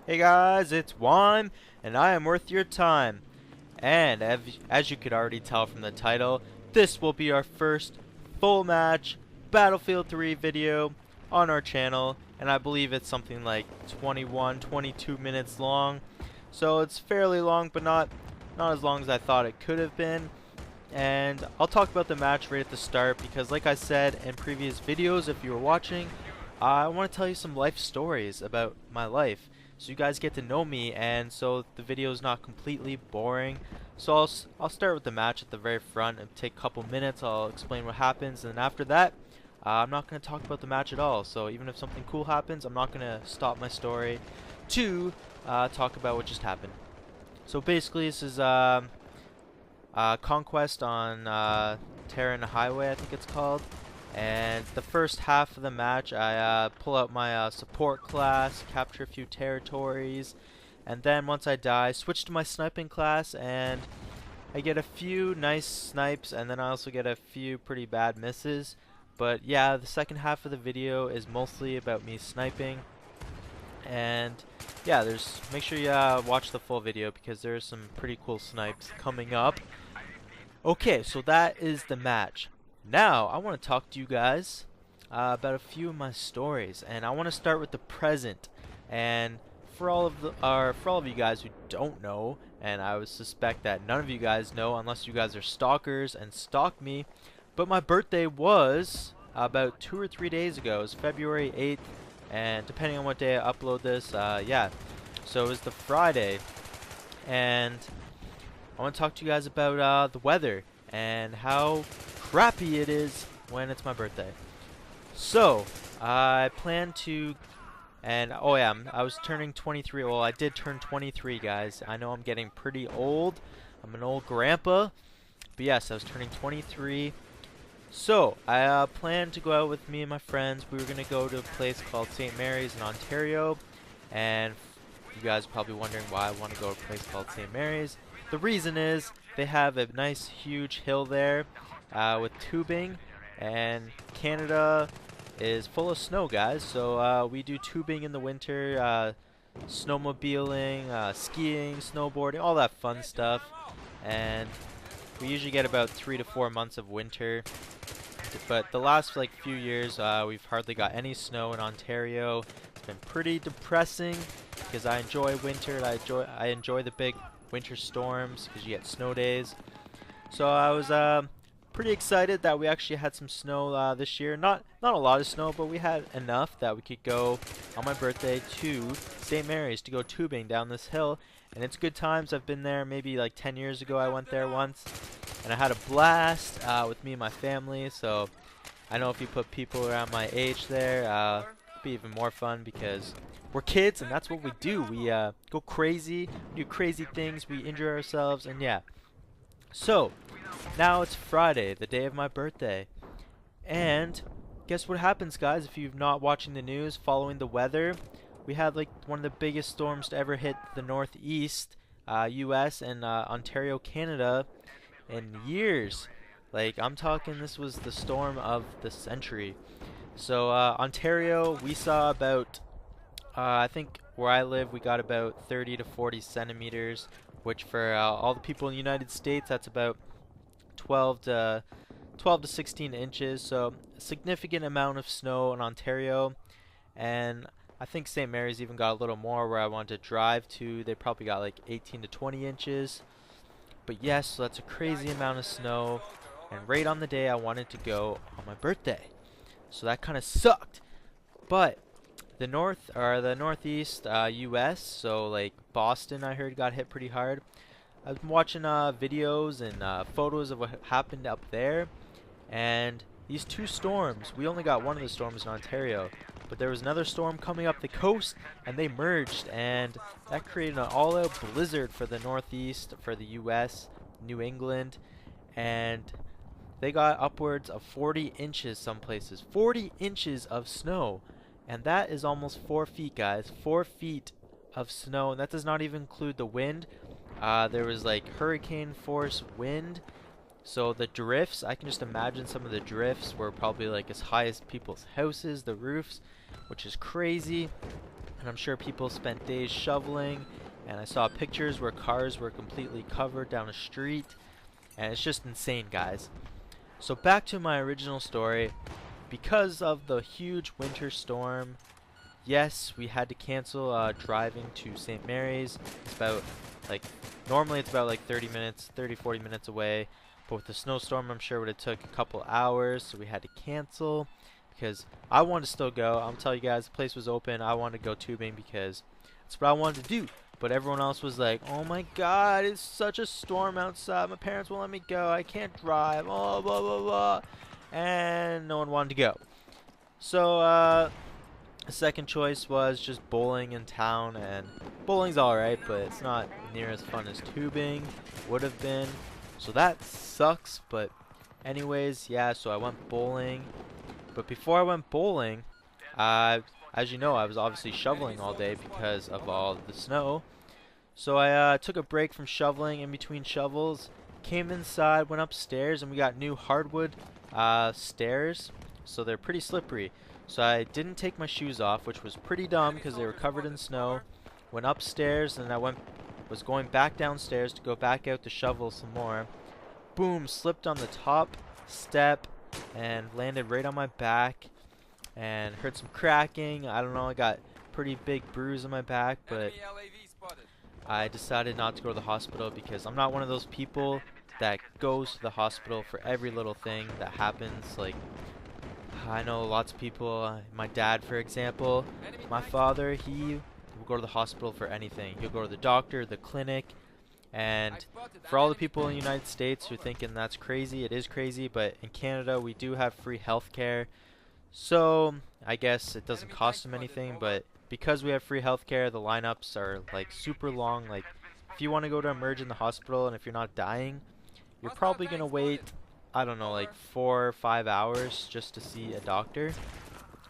Hey guys, it's Wime, and I am worth your time. And as you could already tell from the title, this will be our first full match Battlefield 3 video on our channel, and I believe it's something like 22 minutes long. So it's fairly long, but not as long as I thought it could have been. And I'll talk about the match right at the start because, like I said in previous videos, if you were watching, I want to tell you some life stories about my life so you guys get to know me, and so the video is not completely boring. So I'll start with the match at the very front and take a couple minutes. I'll explain what happens, and then after that, I'm not going to talk about the match at all. So even if something cool happens, I'm not going to stop my story to talk about what just happened. So basically, this is Conquest on Terran Highway, I think it's called. And the first half of the match, I pull out my support class, capture a few territories, and then once I die, switch to my sniping class, and I get a few nice snipes, and then I also get a few pretty bad misses. But yeah, the second half of the video is mostly about me sniping, and yeah, make sure you watch the full video because there's some pretty cool snipes coming up. Okay, so that is the match. Now, I want to talk to you guys about a few of my stories, and I want to start with the present. And for all of you guys who don't know, and I would suspect that none of you guys know unless you guys are stalkers and stalk me, but my birthday was about 2 or 3 days ago. It was February 8th, and depending on what day I upload this, yeah. So it was the Friday, and I want to talk to you guys about the weather and how crappy it is when it's my birthday. So, I plan to, and oh yeah, I was turning 23. Well, I did turn 23, guys. I know I'm getting pretty old. I'm an old grandpa. But yes, I was turning 23. So, I planned to go out with me and my friends. We were going to go to a place called St. Mary's in Ontario. And you guys are probably wondering why I want to go to a place called St. Mary's. The reason is they have a nice huge hill there with tubing, and Canada is full of snow, guys. So we do tubing in the winter, snowmobiling, skiing, snowboarding, all that fun stuff. And we usually get about 3 to 4 months of winter. But the last like few years, we've hardly got any snow in Ontario. It's been pretty depressing because I enjoy winter. I enjoy the big winter storms because you get snow days. So I was pretty excited that we actually had some snow this year. Not a lot of snow, but we had enough that we could go on my birthday to St. Mary's to go tubing down this hill. And it's good times. I've been there maybe like 10 years ago. I went there once, and I had a blast with me and my family. So I know if you put people around my age there, it'll be even more fun because we're kids, and that's what we do. We go crazy, we do crazy things, we enjoy ourselves, and yeah. So, now it's Friday, the day of my birthday. And guess what happens, guys, if you're not watching the news, following the weather? We had like one of the biggest storms to ever hit the Northeast, US, and Ontario, Canada in years. Like, I'm talking, this was the storm of the century. So, Ontario, we saw about I think where I live, we got about 30 to 40 centimeters, which for all the people in the United States, that's about 12 to 16 inches. So a significant amount of snow in Ontario, and I think St. Mary's even got a little more where I wanted to drive to. They probably got like 18 to 20 inches. But yes, so that's a crazy amount of snow, and right on the day I wanted to go on my birthday. So that kind of sucked. But the northeast U.S., so like Boston, I heard got hit pretty hard. I've been watching videos and photos of what happened up there, and these two storms, we only got one of the storms in Ontario, but there was another storm coming up the coast, and they merged, and that created an all-out blizzard for the northeast, for the U.S., New England, and they got upwards of 40 inches some places. 40 inches of snow. And that is almost 4 feet, guys. 4 feet of snow, and that does not even include the wind. There was like hurricane force wind. So the drifts, I can just imagine some of the drifts were probably like as high as people's houses, the roofs, which is crazy. and I'm sure people spent days shoveling, and I saw pictures where cars were completely covered down a street, and it's just insane, guys. So back to my original story. Because of the huge winter storm, yes, we had to cancel driving to St. Mary's. It's about like, normally it's about like 30 minutes, 40 minutes away. But with the snowstorm, I'm sure it would have took a couple hours, so we had to cancel because I wanted to still go. I'll tell you guys, the place was open. I wanted to go tubing because that's what I wanted to do. But everyone else was like, oh my god, it's such a storm outside. My parents won't let me go. I can't drive. Oh, blah, blah, blah. And no one wanted to go. So, the second choice was just bowling in town. And bowling's alright, but it's not near as fun as tubing would have been. So that sucks. But anyways, yeah, so I went bowling. But before I went bowling, as you know, I was obviously shoveling all day because of all the snow. So I took a break from shoveling in between shovels, came inside, went upstairs, and we got new hardwood stairs. So they're pretty slippery. So I didn't take my shoes off, which was pretty dumb because they were covered in snow. Went upstairs, and I was going back downstairs to go back out to shovel some more. Boom, slipped on the top step and landed right on my back. And heard some cracking. I don't know, I got pretty big bruise on my back, but I decided not to go to the hospital because I'm not one of those people that goes to the hospital for every little thing that happens. Like, I know lots of people, my dad for example, my father, he will go to the hospital for anything. He'll go to the doctor, the clinic, and for all the people in the United States who are thinking that's crazy, it is crazy, but in Canada we do have free healthcare. So, I guess it doesn't cost them anything, but because we have free healthcare, the lineups are like super long. Like, if you want to go to emerge in the hospital and if you're not dying, you're probably going to wait, I don't know, like 4 or 5 hours just to see a doctor.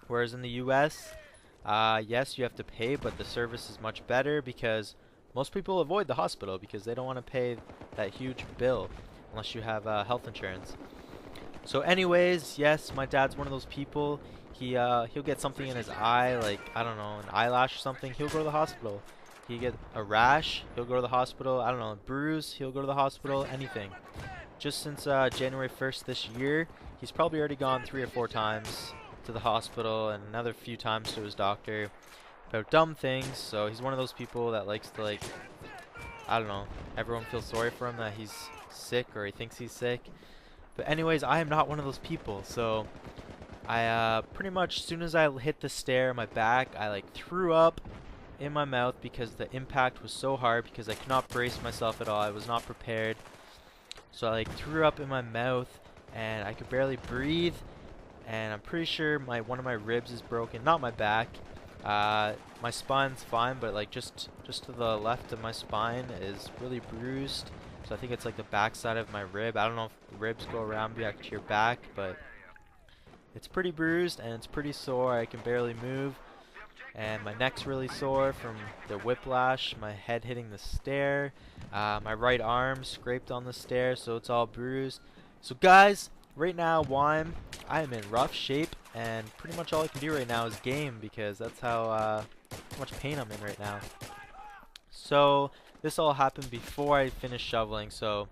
Whereas in the US, yes, you have to pay, but the service is much better because most people avoid the hospital because they don't want to pay that huge bill unless you have health insurance. So anyways, yes, my dad's one of those people. He'll get something in his eye, like, I don't know, an eyelash or something, he'll go to the hospital. He get a rash, he'll go to the hospital. I don't know, a bruise, he'll go to the hospital. Anything. Just since January 1st this year, he's probably already gone 3 or 4 times to the hospital and another few times to his doctor about dumb things. So he's one of those people that likes to, like, I don't know, everyone feels sorry for him that he's sick or he thinks he's sick. But anyways, I am not one of those people, so I pretty much, as soon as I hit the stair on my back, I like threw up in my mouth because the impact was so hard because I could not brace myself at all. I was not prepared. So I like threw up in my mouth and I could barely breathe, and I'm pretty sure one of my ribs is broken, not my back. My spine's fine, but like just to the left of my spine is really bruised. So I think it's like the back side of my rib. I don't know if ribs go around back to your back, but it's pretty bruised and it's pretty sore. I can barely move. And my neck's really sore from the whiplash, my head hitting the stair. My right arm scraped on the stair, so it's all bruised. So guys, right now, Wime, I am in rough shape, and pretty much all I can do right now is game because that's how much pain I'm in right now. So this all happened before I finished shoveling, so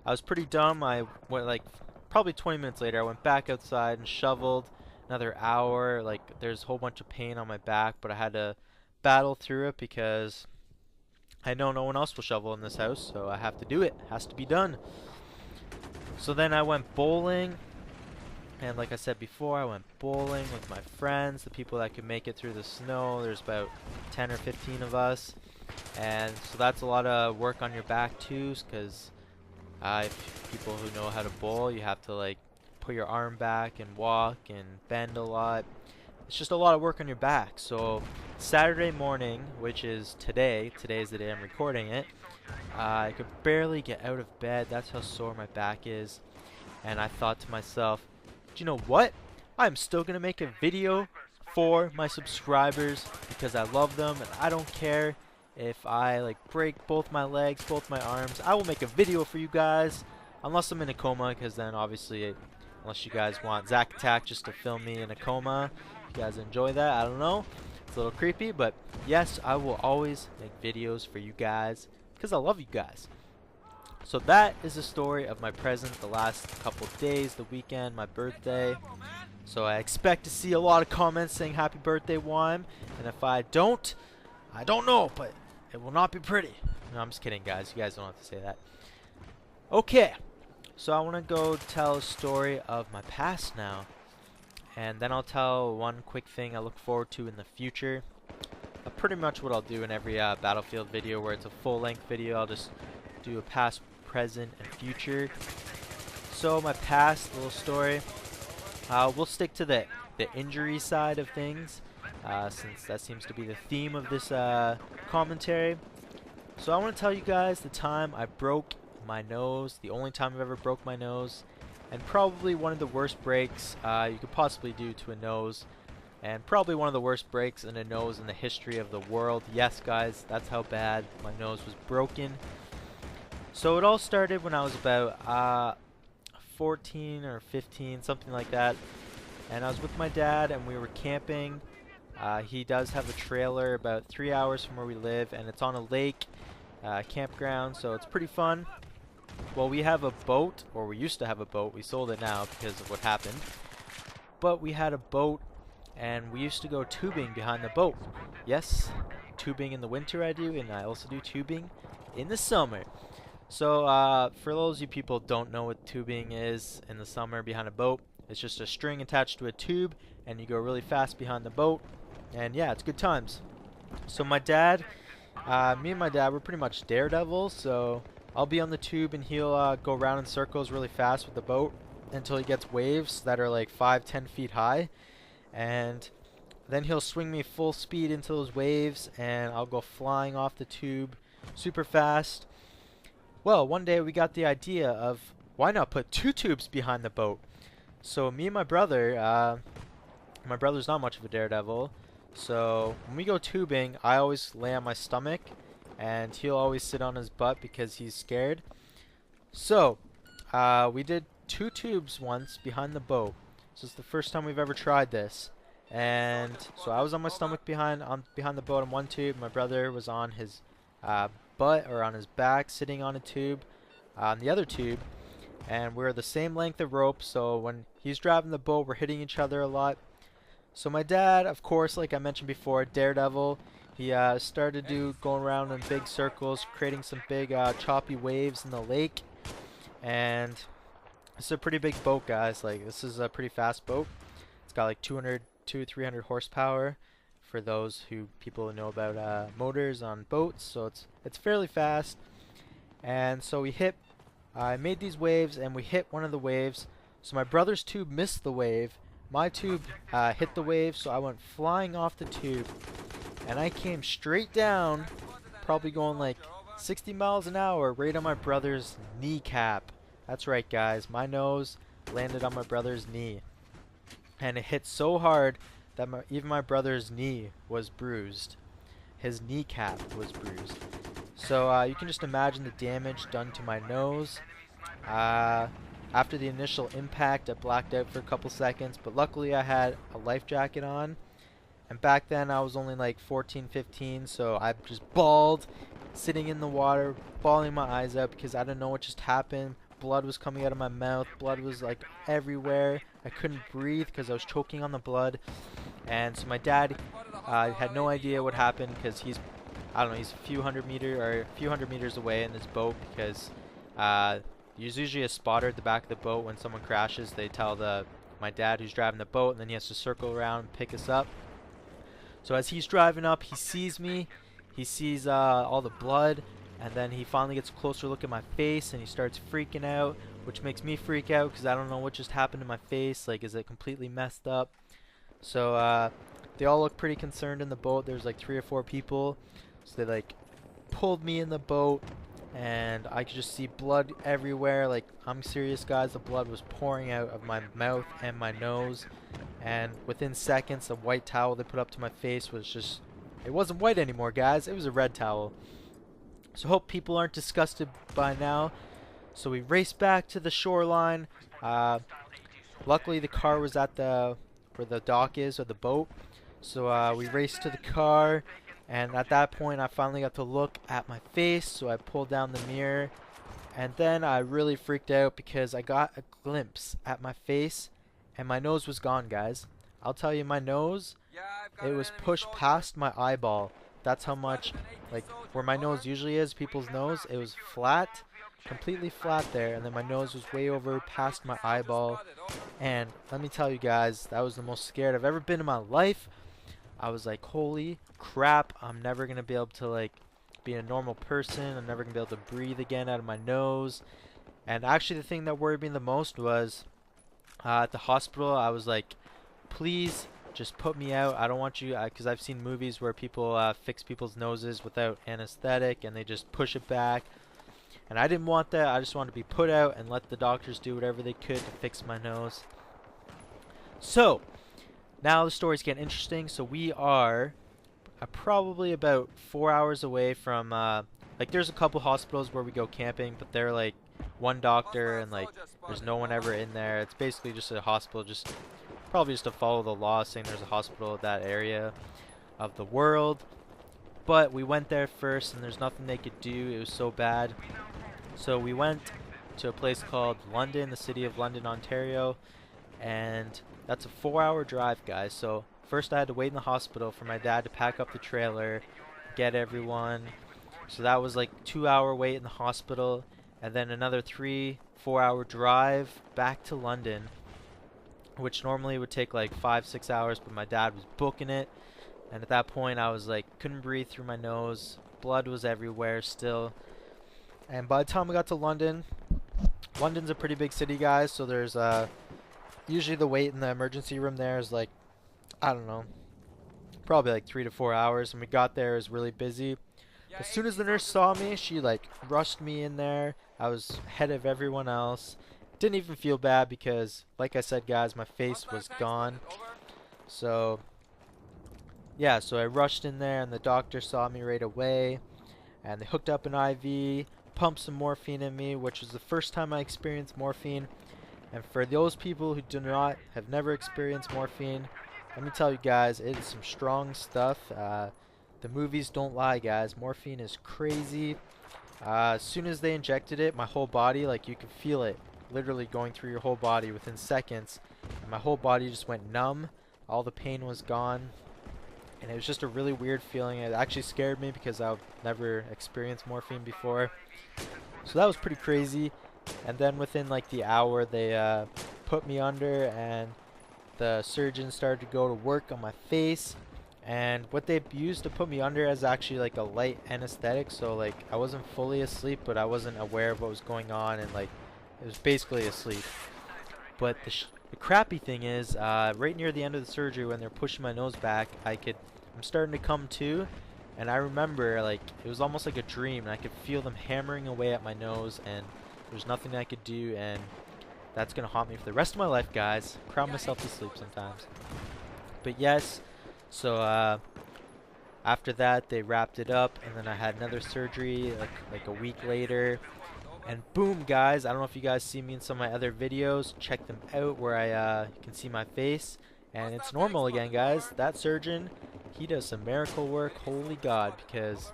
I was pretty dumb. I went like probably 20 minutes later, I went back outside and shoveled another hour. Like, there's a whole bunch of pain on my back, but I had to battle through it because I know no one else will shovel in this house, so I have to do it. It has to be done. So then I went bowling, and like I said before, I went bowling with my friends, the people that could make it through the snow. There's about 10 or 15 of us. And so that's a lot of work on your back too, because people who know how to bowl, you have to like put your arm back and walk and bend a lot. It's just a lot of work on your back. So Saturday morning, which is today is the day I'm recording it, I could barely get out of bed. That's how sore my back is. And I thought to myself, do you know what? I'm still gonna make a video for my subscribers because I love them and I don't care if I like break both my legs, both my arms. I will make a video for you guys, unless I'm in a coma, because then obviously, unless you guys want Zack Attack just to film me in a coma, if you guys enjoy that, I don't know. It's a little creepy, but yes, I will always make videos for you guys because I love you guys. So that is the story of my present the last couple days, the weekend, my birthday. So I expect to see a lot of comments saying happy birthday, Wime. And if I don't know, but it will not be pretty. No, I'm just kidding, guys. You guys don't have to say that. Okay, so I want to go tell a story of my past now. And then I'll tell one quick thing I look forward to in the future. Pretty much what I'll do in every Battlefield video where it's a full-length video. I'll just do a past, present, and future. So my past little story. We'll stick to the injury side of things, since that seems to be the theme of this commentary. So I want to tell you guys the time I broke my nose, the only time I've ever broke my nose, and probably one of the worst breaks you could possibly do to a nose, and probably one of the worst breaks in a nose in the history of the world. Yes, guys, that's how bad my nose was broken. So it all started when I was about 14 or 15, something like that, and I was with my dad and we were camping. He does have a trailer about 3 hours from where we live, and it's on a lake campground, so it's pretty fun. Well, we have a boat, or we used to have a boat. We sold it now because of what happened, but we had a boat and we used to go tubing behind the boat. Yes, tubing in the winter I do, and I also do tubing in the summer. So for those of you people who don't know what tubing is in the summer behind a boat, it's just a string attached to a tube and you go really fast behind the boat, and yeah, it's good times. So my dad, me and my dad, we're pretty much daredevils, so I'll be on the tube and he'll go around in circles really fast with the boat until he gets waves that are like 5-10 feet high, and then he'll swing me full speed into those waves and I'll go flying off the tube super fast. Well, one day we got the idea of why not put 2 tubes behind the boat. So me and my brother's not much of a daredevil, so when we go tubing I always lay on my stomach and he'll always sit on his butt because he's scared. So we did 2 tubes once behind the boat. This is the first time we've ever tried this, and so I was on my stomach behind the boat on one tube. My brother was on his butt, or on his back, sitting on a tube on the other tube, and we're the same length of rope, so when he's driving the boat we're hitting each other a lot. So my dad, of course, like I mentioned before, daredevil, he started going around in big circles, creating some big choppy waves in the lake. And it's a pretty big boat, guys. Like, this is a pretty fast boat. It's got like 200-300 horsepower for those people who know about motors on boats, so it's fairly fast. And so I made these waves and we hit one of the waves. So my brother's tube missed the wave, my tube hit the wave, so I went flying off the tube and I came straight down, probably going like 60 miles an hour, right on my brother's kneecap. That's right, guys, my nose landed on my brother's knee, and it hit so hard that even my brother's knee was bruised. His kneecap was bruised. So you can just imagine the damage done to my nose. After the initial impact, I blacked out for a couple seconds, but luckily I had a life jacket on. And back then I was only like 14, 15, so I just bawled, sitting in the water, bawling my eyes out because I didn't know what just happened. Blood was coming out of my mouth. Blood was like everywhere. I couldn't breathe because I was choking on the blood. And so my dad had no idea what happened because he's a few hundred meters away in this boat, because there's usually a spotter at the back of the boat. When someone crashes, they tell my dad who's driving the boat, and then he has to circle around and pick us up. So as he's driving up, he sees me. He sees all the blood. And then he finally gets a closer look at my face and he starts freaking out, which makes me freak out because I don't know what just happened to my face. Like, is it completely messed up? So they all look pretty concerned in the boat. There's like 3 or 4 people. So they like pulled me in the boat and I could just see blood everywhere. Like, I'm serious, guys, the blood was pouring out of my mouth and my nose. And within seconds, the white towel they put up to my face was just, it wasn't white anymore, guys. It was a red towel. So hope people aren't disgusted by now. So we raced back to the shoreline. Luckily the car was at where the dock is, or the boat. So we raced to the car, and at that point I finally got to look at my face, so I pulled down the mirror, and then I really freaked out because I got a glimpse at my face, and my nose was gone, guys. I'll tell you, my nose, it was pushed past my eyeball. That's how much, like, where my nose usually is, people's nose, it was flat, completely flat there, and then my nose was way over past my eyeball. And let me tell you guys, that was the most scared I've ever been in my life. I was like, holy crap, I'm never gonna be able to, like, be a normal person. I'm never gonna be able to breathe again out of my nose. And actually the thing that worried me the most was at the hospital, I was like, please just put me out. I don't want you, because I've seen movies where people fix people's noses without anesthetic and they just push it back. And I didn't want that. I just wanted to be put out and let the doctors do whatever they could to fix my nose. So, now the story's getting interesting. So we are probably about 4 hours away from, like, there's a couple hospitals where we go camping, but they're like one doctor and like there's no one ever in there. It's basically just a hospital, just probably just to follow the law saying there's a hospital in that area of the world. But we went there first and there's nothing they could do. It was so bad. So we went to a place called London, the city of London, Ontario, and that's a 4-hour drive, guys. So first I had to wait in the hospital for my dad to pack up the trailer, get everyone. So that was like 2-hour wait in the hospital, and then another 3-4 hour drive back to London, which normally would take like 5-6 hours, but my dad was booking it. And at that point I was like, couldn't breathe through my nose, blood was everywhere still. And by the time we got to London, London's a pretty big city, guys, so there's usually the wait in the emergency room there is like, I don't know, probably like 3 to 4 hours. And we got there, it was really busy. As soon as the nurse saw me, she like rushed me in there. I was ahead of everyone else. Didn't even feel bad because, like I said, guys, my face was gone. So yeah, so I rushed in there and the doctor saw me right away, and they hooked up an IV, pumped some morphine in me, which was the first time I experienced morphine. And for those people who have never experienced morphine, let me tell you guys, it is some strong stuff. The movies don't lie, guys. Morphine is crazy. As soon as they injected it, my whole body, like, you could feel it literally going through your whole body within seconds. And my whole body just went numb. All the pain was gone. And it was just a really weird feeling. It actually scared me because I've never experienced morphine before. So that was pretty crazy. And then within like the hour, they put me under, and the surgeon started to go to work on my face. And what they used to put me under is actually like a light anesthetic. So like I wasn't fully asleep, but I wasn't aware of what was going on, and like it was basically asleep. But the crappy thing is, right near the end of the surgery, when they're pushing my nose back, I'm starting to come to, and I remember like it was almost like a dream, and I could feel them hammering away at my nose, and there's nothing I could do, and that's gonna haunt me for the rest of my life, guys. Cry myself to sleep sometimes. But yes, so after that they wrapped it up, and then I had another surgery like a week later. And boom, guys, I don't know if you guys see me in some of my other videos. Check them out where I can see my face. And it's normal again, guys. That surgeon, he does some miracle work. Holy God, because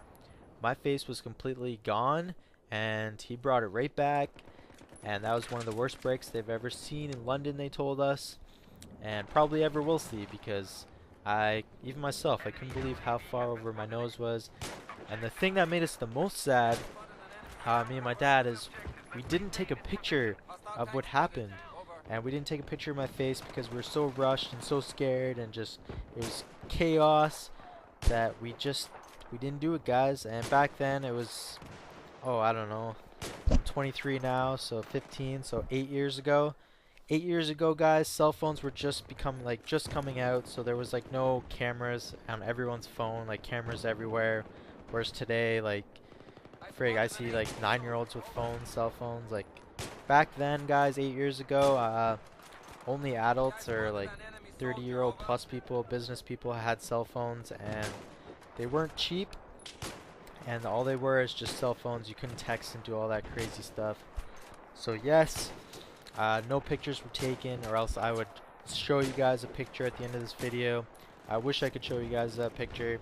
my face was completely gone, and he brought it right back. And that was one of the worst breaks they've ever seen in London, they told us. And probably ever will see, because even myself, I couldn't believe how far over my nose was. And the thing that made us the most sad, me and my dad, is we didn't take a picture of what happened, and we didn't take a picture of my face because we were so rushed and so scared, and just it was chaos that we didn't do it, guys. And back then it was, oh, I don't know, I'm 23 now, so 15, so 8 years ago. 8 years ago, guys, cell phones were just coming out, so there was like no cameras on everyone's phone, like cameras everywhere. Whereas today, like, frig, I see like 9-year-olds with phones, cell phones. Like back then, guys, 8 years ago, only adults or like 30-year-old plus people, business people, had cell phones, and they weren't cheap, and all they were is just cell phones. You couldn't text and do all that crazy stuff. So yes, no pictures were taken, or else I would show you guys a picture at the end of this video. I wish I could show you guys that picture,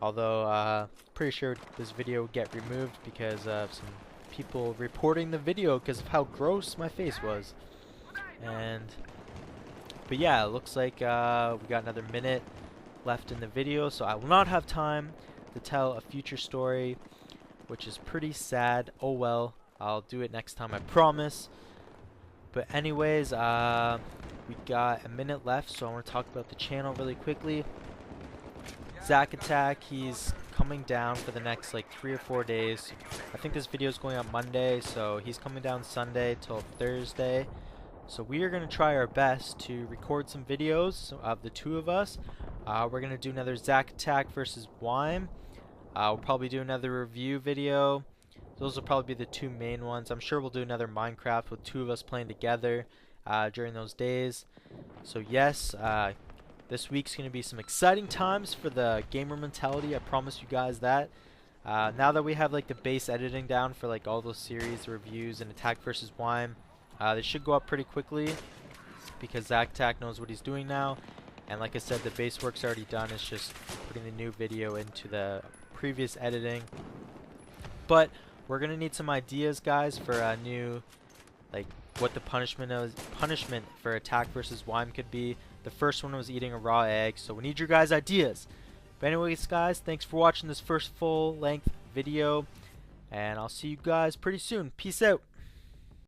although pretty sure this video would get removed because of some people reporting the video because of how gross my face was. But yeah, it looks like we got another minute left in the video, so I will not have time to tell a future story, which is pretty sad. Oh well, I'll do it next time, I promise. But anyways, we got a minute left, so I want to talk about the channel really quickly. Zack Attack, he's coming down for the next like 3 or 4 days. I think this video is going on Monday, so he's coming down Sunday till Thursday. So we are going to try our best to record some videos of the two of us. We're going to do another Zack Attack versus Wime. We'll probably do another review video. Those will probably be the two main ones. I'm sure we'll do another Minecraft with two of us playing together during those days. So yes, this week's going to be some exciting times for the gamer mentality. I promise you guys that. Now that we have like the base editing down for like all those series reviews and Attack versus Wime, they should go up pretty quickly because Zack Attack knows what he's doing now. And like I said, the base work's already done. It's just putting the new video into the previous editing. But we're gonna need some ideas, guys, for a new, like, what the punishment for Attack versus Wime could be. The first one was eating a raw egg, so we need your guys' ideas. But anyways, guys, thanks for watching this first full-length video, and I'll see you guys pretty soon. Peace out.